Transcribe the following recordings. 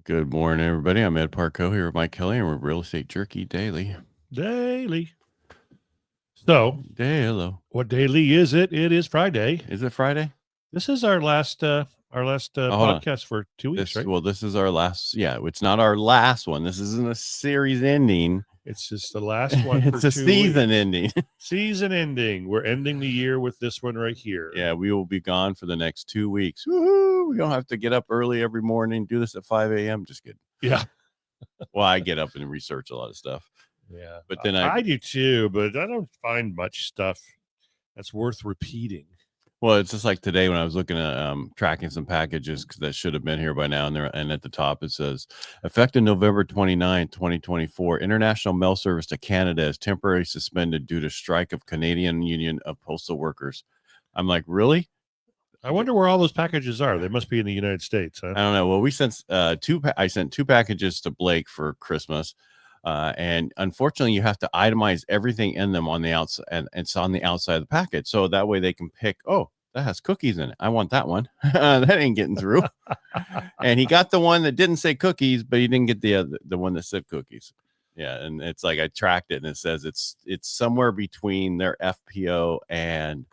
Good morning, everybody. I'm Ed Parcaut here with Mike Kelly, and we're Real Estate Jerky Daily. So, Hello. what daily is it? It is Friday. Is it Friday? This is our last podcast for 2 weeks, right? Well, this is our last. Yeah, it's not our last one. This isn't a series ending. It's just the last one. It's for a 2 season weeks. ending. Season ending. We're ending the year with this one right here. Yeah, we will be gone for the next 2 weeks. Woo-hoo! We don't have to get up early every morning. Do this at 5 a.m. Just kidding. Yeah. Well, I get up and research a lot of stuff. Yeah, but then I do too. But I don't find much stuff that's worth repeating. Well, it's just like today when I was looking at tracking some packages that should have been here by now. And at the top, it says, effective November 29, 2024, international mail service to Canada is temporarily suspended due to strike of Canadian Union of Postal Workers. I'm like, really? I wonder where all those packages are. They must be in the United States, huh? I don't know. Well, we sent I sent 2 packages to Blake for Christmas. And unfortunately, you have to itemize everything in them on the outside, and it's on the outside of the package. So that way they can pick, oh, that has cookies in it. I want that one. That ain't getting through. And he got the one that didn't say cookies, but he didn't get the one that said cookies. Yeah. And it's like, I tracked it and it says it's somewhere between their FPO and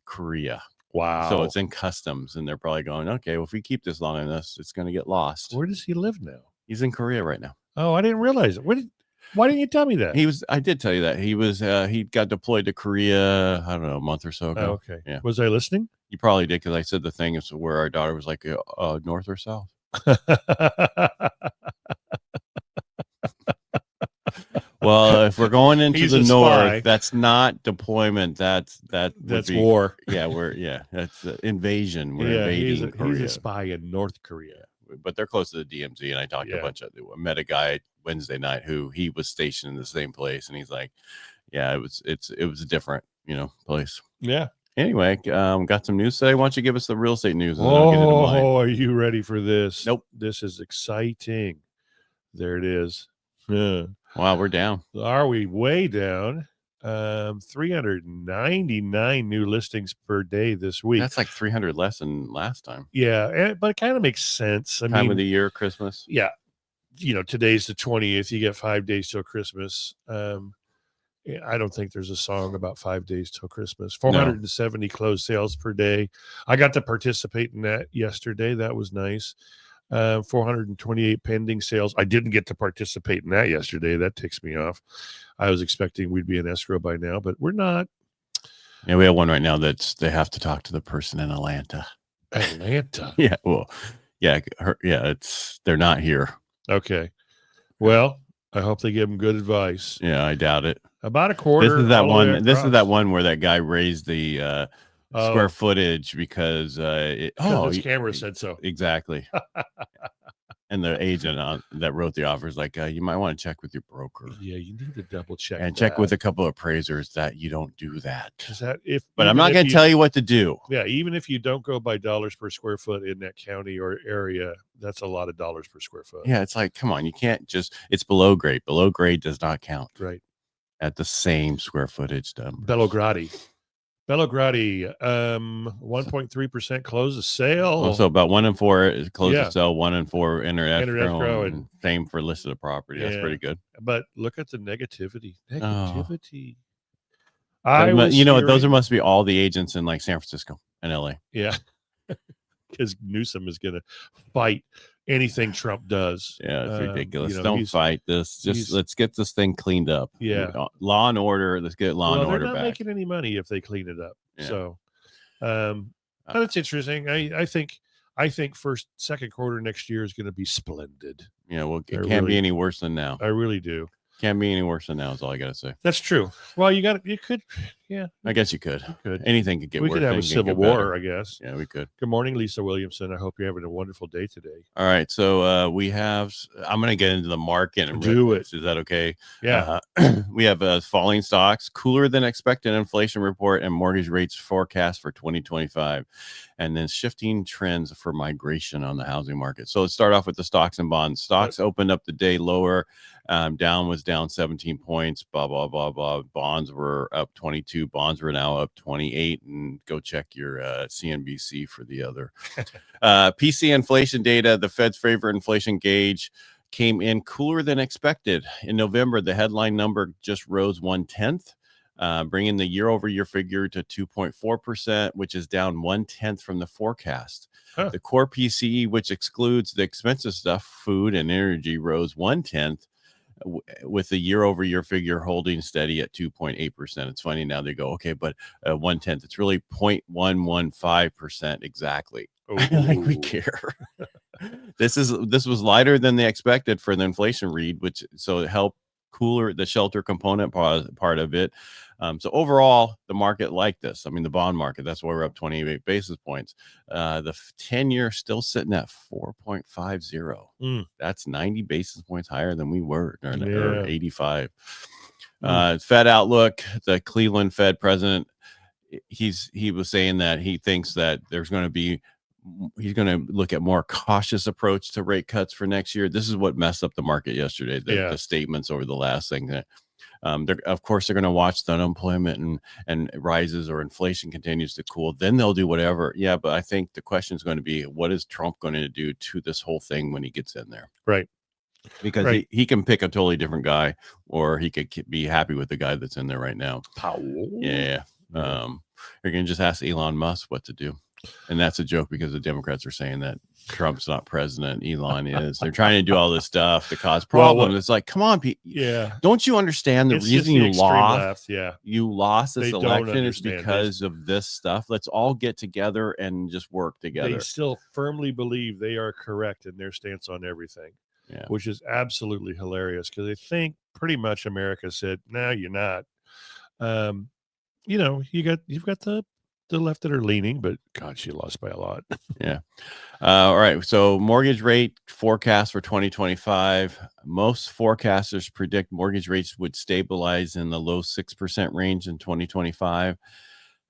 Korea. Wow. So it's in customs, and they're probably going, okay, well, if we keep this long enough, it's going to get lost. Where does he live now? He's in Korea right now. Oh, I didn't realize it. Why didn't you tell me that? I did tell you that he got deployed to Korea, I don't know, a month or so ago. Oh, okay. Yeah. Was I listening? You probably did, because I said the thing is where our daughter was like, north or south. Well, if we're going into the north, that's not deployment. That's war. Yeah, that's invasion. We're invading Korea. He's a spy in North Korea. But they're close to the DMZ, and I talked to I met a guy Wednesday night who he was stationed in the same place, and he's like, yeah, it was a different, place. Yeah. Anyway, got some news today. Why don't you give us the real estate news? Oh, are you ready for this? Nope. This is exciting. There it is. Wow, we're down. Are we way down? 399 new listings per day this week. That's like 300 less than last time. Yeah, but it kind of makes sense. Time of the year, Christmas. Yeah. Today's the 20th. You get 5 days till Christmas. I don't think there's a song about 5 days till Christmas. 470 closed sales per day. I got to participate in that yesterday. That was nice. 428 pending sales. I didn't get to participate in that yesterday. That ticks me off. I was expecting we'd be in escrow by now, but we're not. Yeah, we have one right now they have to talk to the person in Atlanta. Yeah. Well, yeah. They're not here. Okay. Well, I hope they give them good advice. Yeah, I doubt it. About a quarter. This is that one. This is that one where that guy raised the square footage because his camera said so. Exactly. And the agent that wrote the offer is like, you might want to check with your broker. Yeah, you need to double check and check with a couple of appraisers that you don't do that. But I'm not going to tell you what to do. Yeah, even if you don't go by dollars per square foot in that county or area, that's a lot of dollars per square foot. Yeah, it's like, come on, you can't it's below grade. Below grade does not count. Right. At the same square footage number. Belogradi, 1.3% close a sale. So about 1 in 4 is close a sale, 1 in 4 enter escrow, and same for listed property. That's pretty good. But look at the negativity. Those must be all the agents in like San Francisco and LA. Yeah, because Newsom is going to fight anything Trump does. Yeah, it's ridiculous. Don't fight this. Let's get this thing cleaned up. Yeah. Law and order. Let's get law and order back. They're not making any money if they clean it up. Yeah. So, but it's interesting. I think second quarter next year is going to be splendid. Yeah, well, it can't be any worse than now. I really do. Can't be any worse than now is all I got to say. That's true. Well, you could. Yeah. I guess you could. Anything could get worse. We could have a civil war, I guess. Yeah, we could. Good morning, Lisa Williamson. I hope you're having a wonderful day today. All right. So I'm going to get into the market. And do it. Is that okay? Yeah. We have falling stocks, cooler than expected inflation report, and mortgage rates forecast for 2025. And then shifting trends for migration on the housing market. So let's start off with the stocks and bonds. Stocks opened up the day lower. Down was down 17 points, blah, blah, blah, blah. Bonds were up 22 22. Bonds were now up 28. And go check your CNBC for the other. PC inflation data, the Fed's favorite inflation gauge, came in cooler than expected. In November, the headline number just rose 0.1%, bringing the year-over-year figure to 2.4%, which is down 0.1% from the forecast. Huh. The core PCE, which excludes the expensive stuff, food and energy, rose 0.1%, with the year-over-year figure holding steady at 2.8%. It's funny now they go, okay, but 0.1%. It's really 0.115% exactly. Like we care. This was lighter than they expected for the inflation read, which so it helped cooler the shelter component part of it. So overall, the market liked this. I mean, the bond market, that's why we're up 28 basis points. The 10-year still sitting at 4.50. That's 90 basis points higher than we were, or 85. Fed outlook, the Cleveland Fed president, he was saying that he thinks that he's going to look at more cautious approach to rate cuts for next year. This is what messed up the market yesterday. The statements over the last thing that, of course, they're going to watch the unemployment and rises or inflation continues to cool. Then they'll do whatever. Yeah, but I think the question is going to be, what is Trump going to do to this whole thing when he gets in there? Right. Because he can pick a totally different guy, or he could be happy with the guy that's in there right now. Powell. Yeah. You're going to just ask Elon Musk what to do. And that's a joke because the Democrats are saying that Trump's not president, Elon is. They're trying to do all this stuff to cause problems. It's like, come on, don't you understand the reason you lost? You lost this election is because of this stuff. Let's all get together and just work together. They still firmly believe they are correct in their stance on everything, which is absolutely hilarious because they think pretty much America said, "No, you're not." You've got the left that are leaning, but God, she lost by a lot. All right. So mortgage rate forecast for 2025. Most forecasters predict mortgage rates would stabilize in the low 6% range in 2025.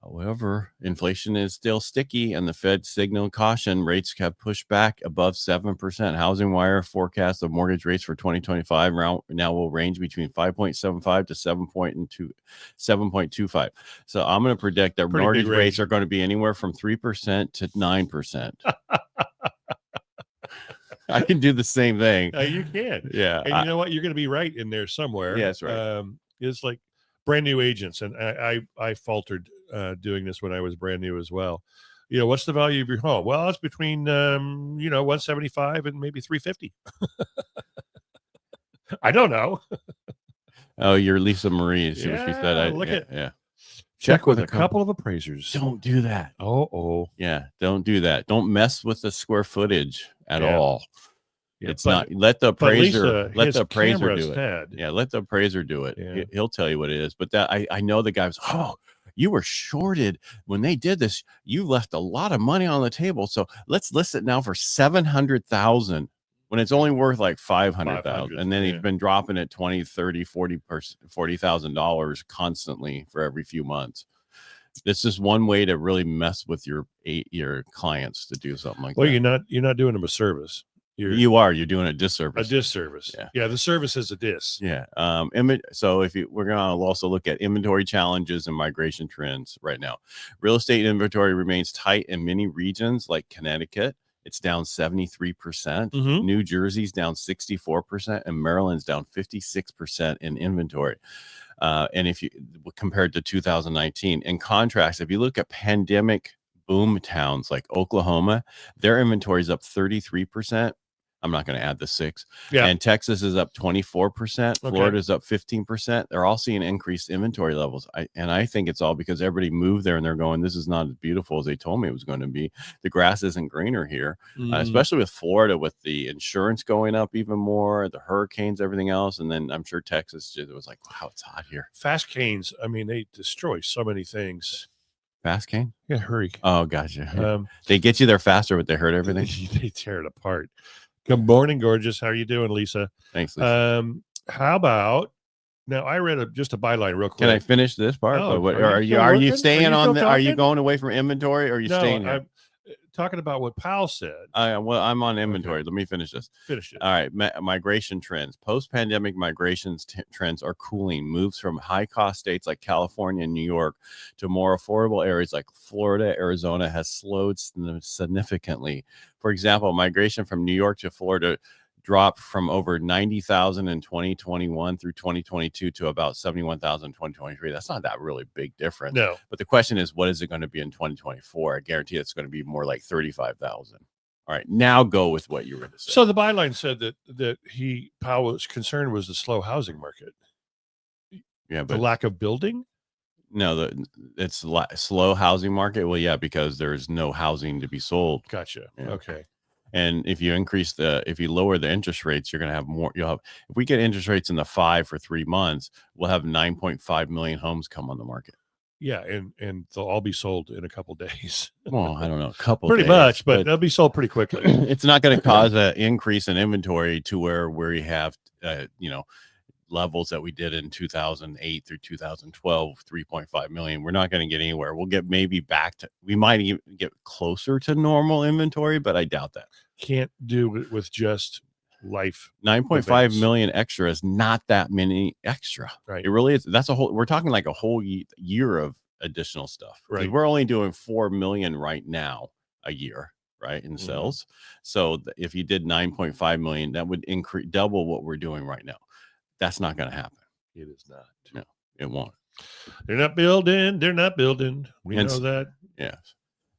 However, inflation is still sticky, and the Fed signaled caution. Rates have pushed back above 7%. Housing Wire forecast of mortgage rates for 2025 now will range between 5.75 to 7.25. So I'm going to predict that mortgage rates are going to be anywhere from 3% to 9%. I can do the same thing. You can. Yeah. And you know what? You're going to be right in there somewhere. Yeah, that's right. It's like brand new agents. And I faltered doing this when I was brand new as well. What's the value of your home? Well, it's between, 175 and maybe 350. I don't know. Oh, you're Lisa Marie. See what she said. Check with a couple of appraisers. Don't do that. Yeah, don't do that. Don't mess with the square footage at all. Yeah, it's not. Let the appraiser do it. Had. Yeah, let the appraiser do it. Yeah. He'll tell you what it is. But that I know the guy was, you were shorted when they did this. You left a lot of money on the table. So let's list it now for $700,000 when it's only worth like $500,000. And then he's been dropping it $20,000, $30,000, $40,000 constantly for every few months. This is one way to really mess with your clients to do something like that. Well, you're not doing them a service. You're doing a disservice. Yeah. The service is a dis. Yeah. So we're going to also look at inventory challenges and migration trends right now. Real estate inventory remains tight in many regions like Connecticut. It's down 73%. New Jersey's down 64%, and Maryland's down 56% in inventory. And if you compared to 2019, in contrast, if you look at pandemic boom towns like Oklahoma, their inventory is up 33%. I'm not going to add the 6. Yeah. And Texas is up 24%. Florida is up 15%. They're all seeing increased inventory levels. I think it's all because everybody moved there and they're going, this is not as beautiful as they told me it was going to be. The grass isn't greener here, especially with Florida, with the insurance going up even more, the hurricanes, everything else. And then I'm sure Texas just was like, wow, it's hot here. Fast canes. I mean, they destroy so many things. Fast cane? Yeah, hurricane. Oh, gotcha. They get you there faster, but they hurt everything. They tear it apart. Good morning, gorgeous. How are you doing, Lisa? Thanks, Lisa. How about now? I read just a byline real quick. Can I finish this part? Oh, are you staying on? Are you going away from inventory? Or are you staying here? talking about what Powell said. Well, I'm on inventory. Okay. Let me finish this. Finish it. All right. Migration trends. Post-pandemic migrations trends are cooling. Moves from high-cost states like California and New York to more affordable areas like Florida, Arizona has slowed significantly. For example, migration from New York to Florida dropped from over 90,000 in 2021 through 2022 to about 71,000 in 2023. That's not that really big difference. No. But the question is, what is it going to be in 2024? I guarantee it's going to be more like 35,000. All right, now go with what you were going to say. So the byline said that Powell's concern was the slow housing market. Yeah, but the lack of building. No, it's slow housing market. Well, yeah, because there's no housing to be sold. Gotcha. Yeah. Okay. And if you lower the interest rates, you're going to have more. If we get interest rates in the 5 for 3 months, we'll have 9.5 million homes come on the market. Yeah, and they'll all be sold in a couple days. Well, I don't know, a couple pretty days, much, but they'll be sold pretty quickly. It's not going to cause an increase in inventory to where we have, levels that we did in 2008 through 2012, 3.5 million. We're not going to get anywhere. We'll get maybe we might even get closer to normal inventory, but I doubt that. Can't do it with just life. 9.5 million extra is not that many extra. Right. It really is. We're talking like a whole year of additional stuff. Right. We're only doing 4 million right now a year, right, in sales. So if you did 9.5 million, that would increase double what we're doing right now. That's not going to happen. It is not. No, it won't. They're not building. They're not building. We know that. Yes.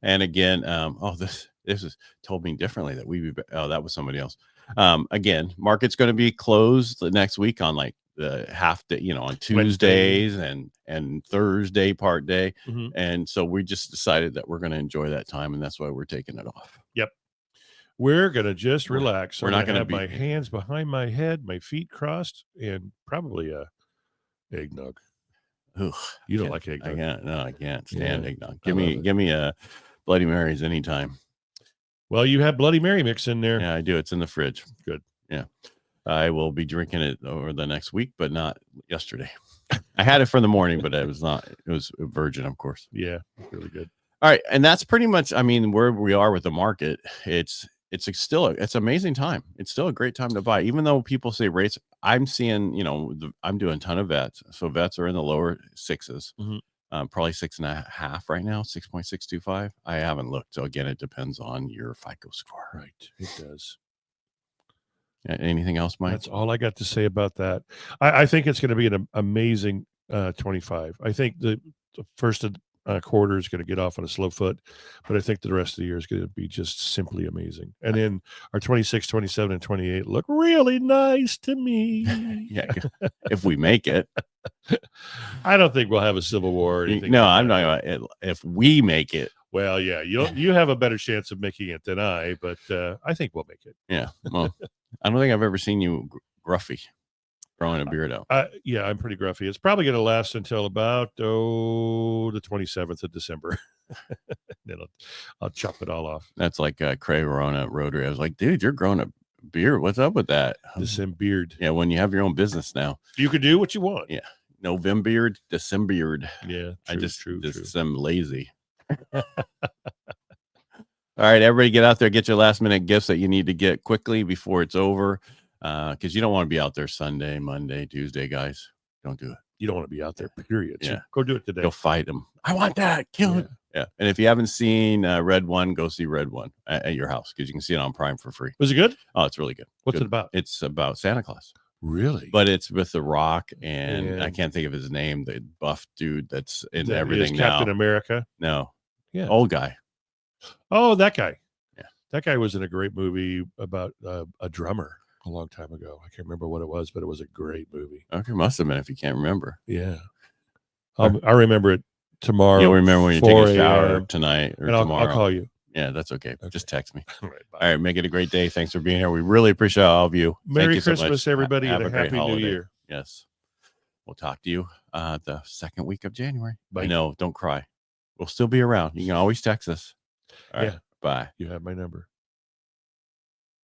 And again, this is told me differently that that was somebody else. Again, market's going to be closed the next week on like the half day, on Tuesdays and Thursday part day. Mm-hmm. And so we just decided that we're going to enjoy that time, and that's why we're taking it off. Yep. We're going to just relax. We're not going to have my hands behind my head, my feet crossed, and probably a eggnog. Ugh, you don't like eggnog? I can't stand eggnog. Give me a Bloody Marys anytime. Well, you have Bloody Mary mix in there. Yeah, I do. It's in the fridge. Good. Yeah. I will be drinking it over the next week, but not yesterday. I had it for the morning, but it was a virgin, of course. Yeah, really good. All right. And that's pretty much, where we are with the market. It's an amazing time. It's still a great time to buy, even though people say rates. I'm seeing, I'm doing a ton of vets. So vets are in the lower 6s, probably 6.5 right now, 6.625. I haven't looked. So again, it depends on your FICO score. Right. It does. Anything else, Mike? That's all I got to say about that. I think it's going to be an amazing 25. I think the first quarter is going to get off on a slow foot, but I think the rest of the year is going to be just simply amazing. And then our 26, 27, and 28 look really nice to me. Yeah, if we make it. I don't think we'll have a civil war or anything. No, I'm not about it. If we make it. Well, yeah, you have a better chance of making it than I, but I think we'll make it. Yeah. Well, I don't think I've ever seen you gruffy growing a beard out. Yeah, I'm pretty gruffy. It's probably going to last until about the 27th of December. Then I'll chop it all off. That's like Craig Verona at Rotary. I was like, dude, you're growing a beard. What's up with that? December beard. Yeah, when you have your own business now, you can do what you want. Yeah, November beard, December beard. Yeah, true, I just am lazy. All right, everybody get out there, get your last minute gifts that you need to get quickly before it's over. Because you don't want to be out there Sunday, Monday, Tuesday, guys. Don't do it. You don't want to be out there, period. Yeah. So go do it today. Go fight them. I want that. Kill it. Yeah. And if you haven't seen Red One, go see Red One at your house because you can see it on Prime for free. Was it good? Oh, it's really good. What's it about? It's about Santa Claus. Really? But it's with The Rock and I can't think of his name, the buff dude that's in everything now. Captain America? No. Yeah. Old guy. Oh, that guy. Yeah. That guy was in a great movie about a drummer a long time ago. I can't remember what it was, but it was a great movie. Okay, must have been if you can't remember. Yeah. I remember it tomorrow. You'll remember when you take a shower tonight or tomorrow. I'll call you. Yeah, that's okay. Just text me. All right, all right, make it a great day. Thanks for being here. We really appreciate all of you. Merry Thank you Christmas, so much. everybody, and a happy new year. Yes. We'll talk to you the second week of January. Bye. No, don't cry. We'll still be around. You can always text us. All right. Yeah. Bye. You have my number.